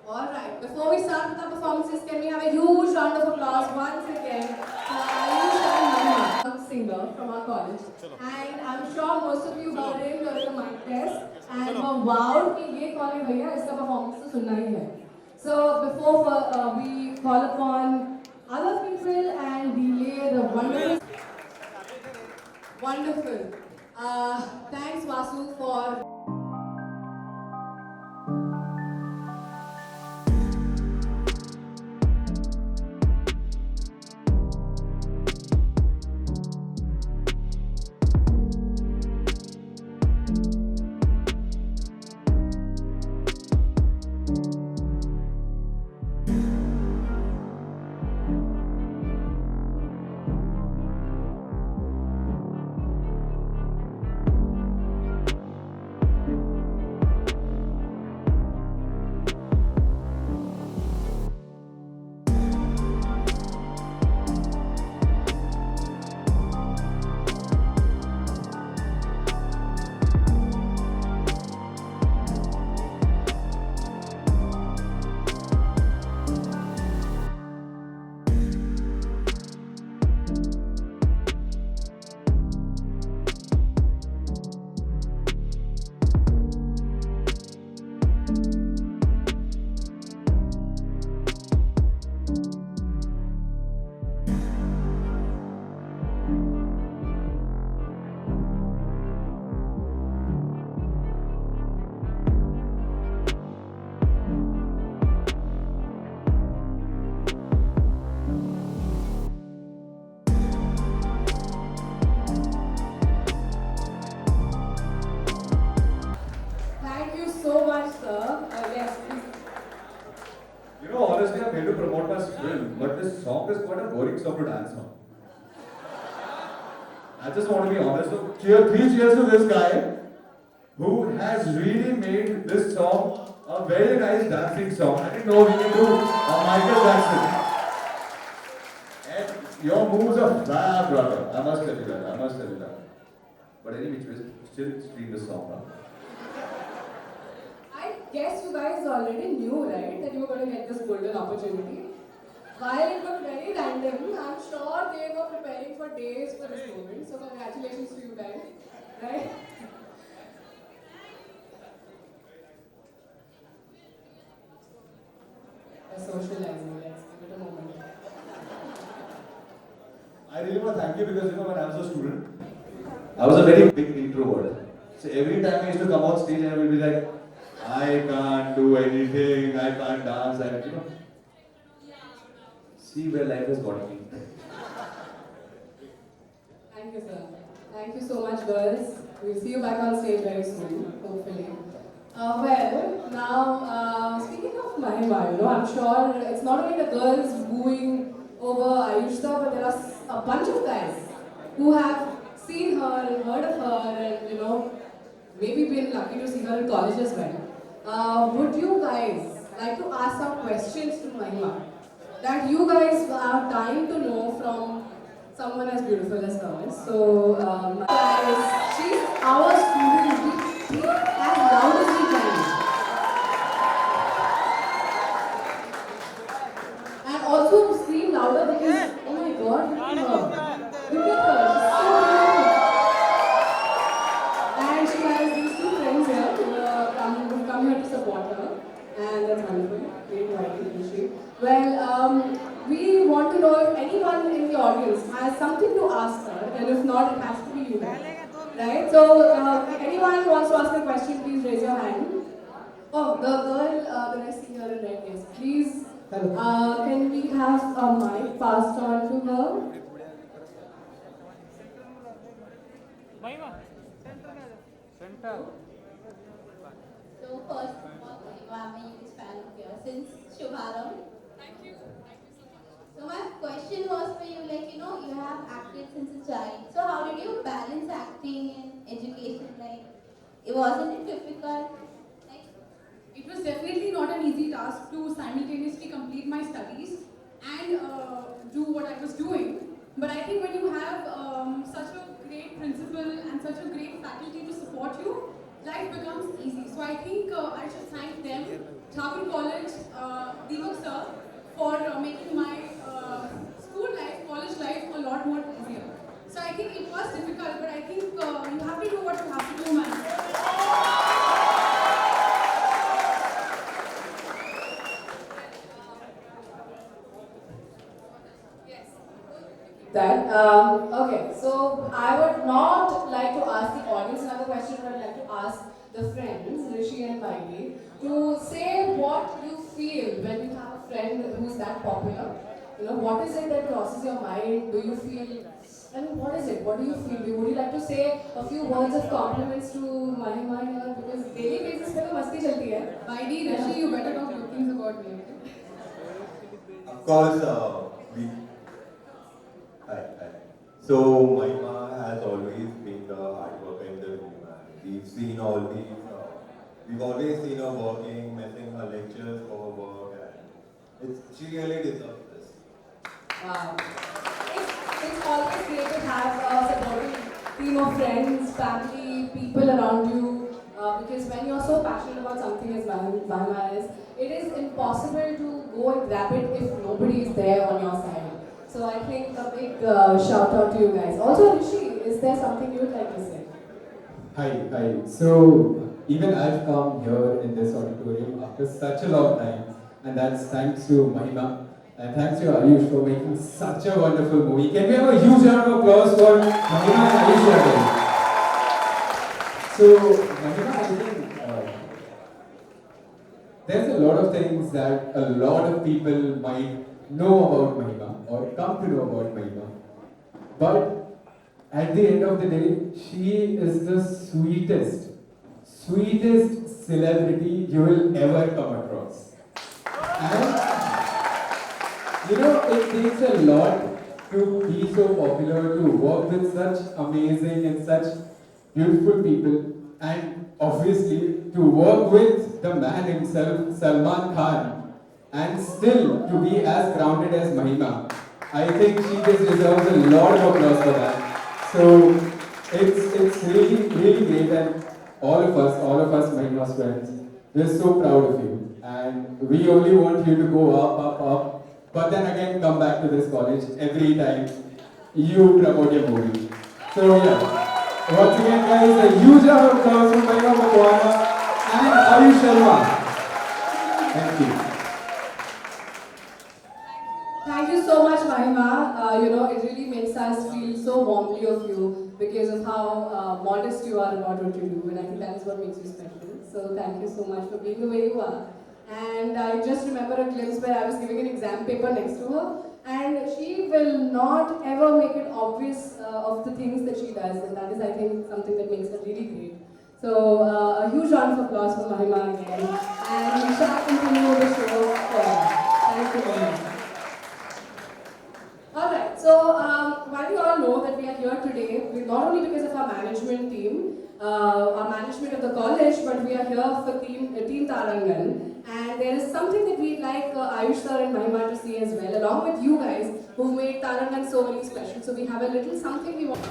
Alright, before we start with our performances, can we have a huge round of applause once again for Aayush Sharma Mahima, singer from our college. And I'm sure most of you heard him during the mic test and were wowed कि ये कौन है भैया, इसका performance तो सुनना ही है. So before we call upon other people and delay the wonderful. Thanks Vasu for honestly, I'm here to promote my film, but this song is quite a boring song to dance on. I just want to be honest. So, three cheers to this guy who has really made this song a very nice dancing song. I didn't know we can do a Michael Jackson. And your moves are fab, brother. I must tell you that. But anyway, still stream this song now. I guess you guys already knew, right, that you were going to get this golden opportunity. While it was very random, I'm sure they were preparing for days for this moment. So congratulations to you guys, right? Socializing, let's give it a moment. I really want to thank you because when I was a student, I was a very big introvert. So every time I used to come on stage, I would be like, I can't do anything, I can't dance, see where life has got me. Thank you, sir. Thank you so much, girls. We'll see you back on stage very soon, hopefully. Now, speaking of Mahima, I'm sure it's not only the girls booing over Aayush sir, but there are a bunch of guys who have seen her, heard of her, and maybe been lucky to see her in college as well. Would you guys like to ask some questions to Mahima that you guys are dying to know from someone as beautiful as her? So, guys, she's our student. We as loud as we can. And also scream louder because, oh my god, look at her. Look at her, she's so beautiful. And she has these two friends here who come here to support her. And that's wonderful. Great writing. Well, we want to know if anyone in the audience has something to ask her, and if not, it has to be you guys. Right? So, anyone who wants to ask a question, please raise your hand. Oh, the girl that I see here in red, yes. Please, can we have a mic passed on to her? Center. So first of all, I'm a huge fan of yours since Shubharam. Thank you. Thank you so much. So my question was for you, you have acted since a child. So how did you balance acting and education? Wasn't it difficult? It was definitely not an easy task to simultaneously complete my studies and do what I was doing. But I think when you have such a great principal and such a great faculty to support you, life becomes easy. So I think I should thank them. Thakur College Deepak sir for making my school life, college life a lot more easier. So I think it was difficult, but I think you have to do what you have to do, man. That. Okay, so I would not like to ask the audience another question, but I'd like to ask the friends, Rishi and Miley, to say what you feel when you have a friend who's that popular. You know, what is it that crosses your mind? Do you feel, I mean, what is it? What do you feel? Would you like to say a few words of compliments to Mahima here? Because daily basis pe to masti chalti hai. Miley, Rishi, you better talk good things about me. Of course, we. Hi. So Mahima has always been the hard worker in the room. And we've seen all these. We've always seen her working, missing her lectures for her work, and she really deserves this. Wow. It's always great to have a supporting team of friends, family, people around you. Because when you're so passionate about something as Mahima is, it is impossible to go and grab it if nobody is there on your side. So I think a big shout out to you guys. Also, Rishi, is there something you would like to say? Hi. So, even I've come here in this auditorium after such a long time, and that's thanks to Mahima, and thanks to Aayush for making such a wonderful movie. Can we have a huge round of applause for Mahima and Aayush again? So, Mahima, I think there's a lot of things that a lot of people might know about Mahima or come to know about Mahima. But at the end of the day, she is the sweetest celebrity you will ever come across. And you know, it takes a lot to be so popular, to work with such amazing and such beautiful people, and obviously to work with the man himself, Salman Khan, and still to be as grounded as Mahima. I think she just deserves a lot of applause for that. So it's really great, and all of us Mahima's friends, we're so proud of you, and we only want you to go up, but then again come back to this college every time you promote your movie. So yeah, once again guys, a huge round of applause for Mahima Makwana and Aayush Sharma. Thank you. Thank you so much, Mahima. You know, it really makes us feel so warmly of you because of how modest you are about what you do, and I think that is what makes you special. So thank you so much for being the way you are. And I just remember a glimpse where I was giving an exam paper next to her, and she will not ever make it obvious of the things that she does, and that is, I think, something that makes her really great. So a huge round of applause for Mahima again, and we shall continue the show further. Thank you very much. Alright, so while we all know that we are here today, not only because of our management team, our management of the college, but we are here for Team Tarangan. And there is something that we'd like Aayush sir and Mahima to see as well, along with you guys who've made Tarangan so very special. So we have a little something we want.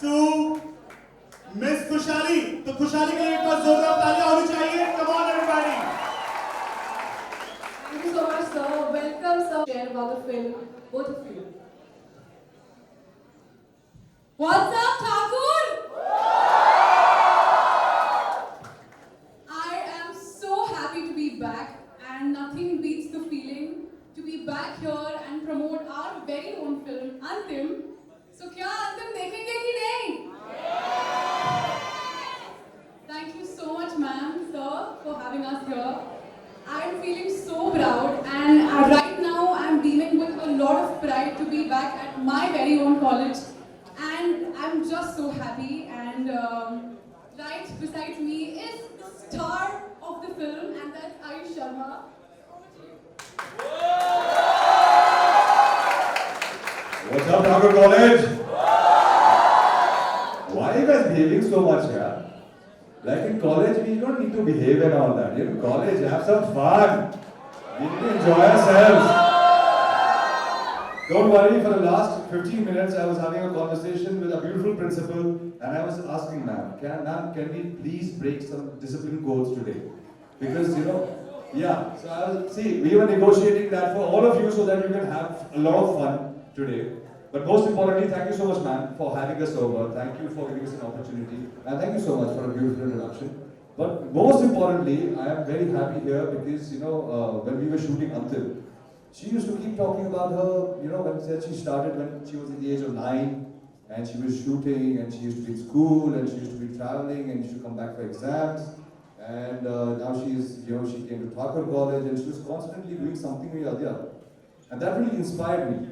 to Miss Kushali. तो खुशहाली के लिए एक बार जोरदार तालियां होनी चाहिए. Come on everybody. Thank you so much, sir. Welcome, sir. Share about the film, both of you. What's up, Thakur? I am so happy to be back, and nothing beats the feeling to be back here and promote our very own film, Antim. So, क्या Antim देखेंगे कि नहीं? Thank you so much, ma'am, sir, for having us here. I am feeling so proud, and right now I am beaming with a lot of pride to be back at my very own college, and I'm just so happy. And right beside me is the star of the film, and that's Aayush Sharma. What's up, Thakur College? Why are you guys behaving so much here? Like in college, we don't need to behave and all that. In college, have some fun. We need to enjoy ourselves. Don't worry, for the last 15 minutes, I was having a conversation with a beautiful principal, and I was asking ma'am, can we please break some discipline codes today? Because, yeah, so we were negotiating that for all of you so that you can have a lot of fun today. But most importantly, thank you so much, ma'am, for having us over. Thank you for giving us an opportunity. And thank you so much for a beautiful introduction. But most importantly, I am very happy here because, when we were shooting Antim, she used to keep talking about her, when she started when she was at the age of 9, and she was shooting, and she used to be in school, and she used to be traveling, and she used to come back for exams. And now she came to Thakur College, and she was constantly doing something or the other. And that really inspired me.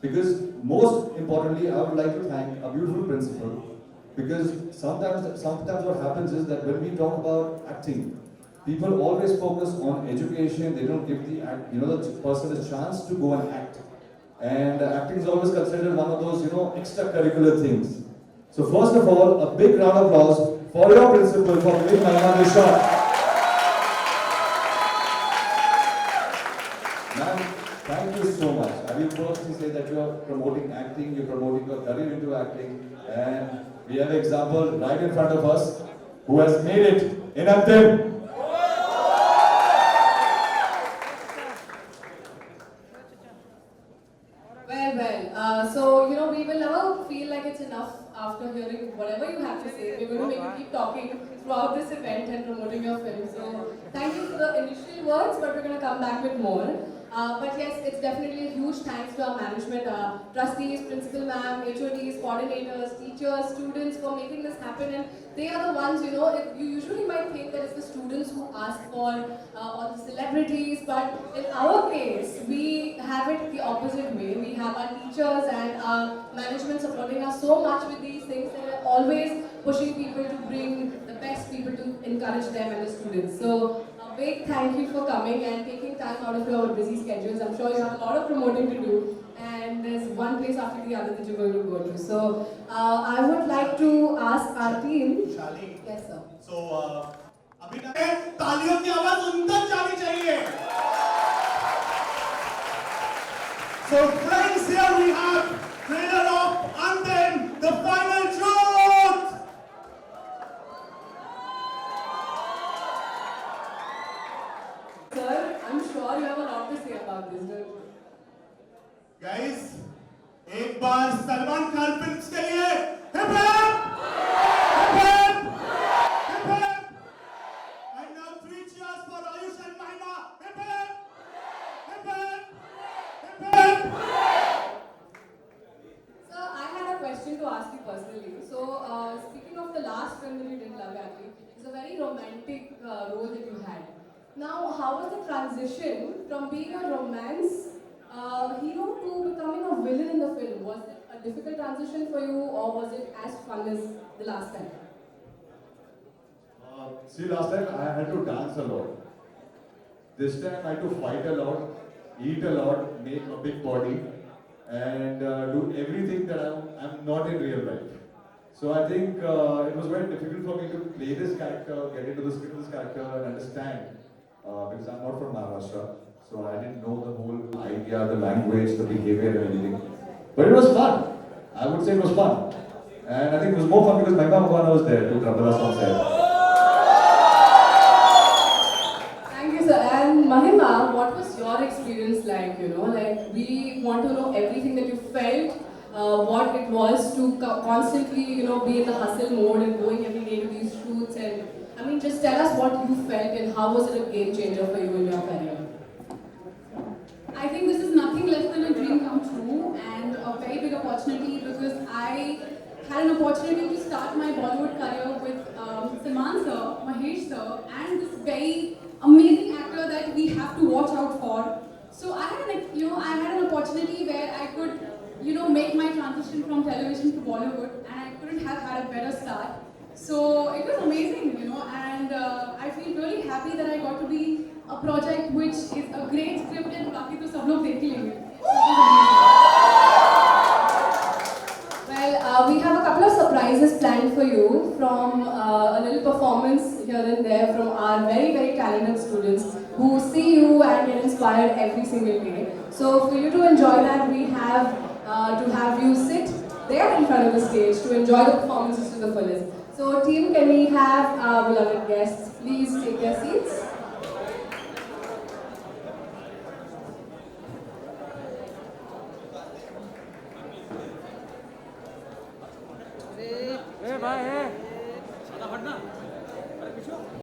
Because most importantly, I would like to thank a beautiful principal. Because sometimes what happens is that when we talk about acting, people always focus on education. They don't give the person a chance to go and act. And acting is always considered one of those extracurricular things. So first of all, a big round of applause for your principal for giving Mahima this shot. Ma'am, thank you so much. I will firstly say that you are promoting acting, you're promoting your career into acting, and we have an example right in front of us who has made it in Antim. So we will never feel like it's enough after hearing whatever you have to say. We're going to make you keep talking throughout this event and promoting your film. So thank you for the initial words, but we're going to come back with more. But yes, it's definitely a huge thanks to our management, trustees, principal ma'am, HODs, coordinators, teachers, students for making this happen. And they are the ones, if you usually might think that it's the students who ask for all the celebrities, but in our case, we have it the opposite way. We have our teachers and our management supporting us so much with these things, and we're always pushing people to bring the best people to encourage them and the students. So a big thank you for coming and taking time out of your busy schedules. I'm sure you have a lot of promoting to do, and there's one place after the other that you're going to go to. So I would like to ask our team. Shali. Yes, sir. So अभी तक तालियों की आवाज उन तक जानी चाहिए. So friends, here we have trailer of Antim, the final truth. Sir, I'm sure you have a lot to say about this, don't you? Guys, एक बार सलमान खान फिल्म्स के लिए hip hip hip hip hip hip. And now 3 cheers for Aayush and Mahima. Hip hip! Hip hip! Hip hip! Sir, I had a question to ask you personally. So, speaking of the last film that you did, Love Actually, it's a very romantic role that you had. Now, how was the transition from being a romance hero to becoming a villain in the film? Was it a difficult transition for you, or was it as fun as the last time? See, last time I had to dance a lot. This time I had to fight a lot, eat a lot, make a big body, and do everything that I'm not in real life. So I think it was very difficult for me to play this character, get into the skin of this character, and understand because I'm not from Maharashtra. So I didn't know the whole idea, the language, the behavior, and everything. But it was fun. I would say it was fun. And I think it was more fun because Mahima Makwana was there to trouble us on set. Thank you, sir. And Mahima, what was your experience like? Like we want to know everything that you felt, what it was to constantly, be in the hustle mode and going every day to these shoots. And I mean, just tell us what you felt and how was it a game changer for you in your career? I think this is nothing less than a dream come true and a very big opportunity because I had an opportunity to start my Bollywood career with Salman sir, Mahesh sir, and this very amazing actor that we have to watch out for. So I had an opportunity where I could, make my transition from television to Bollywood, and I couldn't have had a better start. So it was amazing, and I feel really happy that I got to be a project which is a great script and बाकी तो सब लोग देख ही लेंगे. Well, we have a couple of surprises planned for you from a little performance here and there from our very, very talented students who see you and get inspired every single day. So for you to enjoy that, we have to have you sit there in front of the stage to enjoy the performances to the fullest. So team, can we have our beloved guests please take their seats?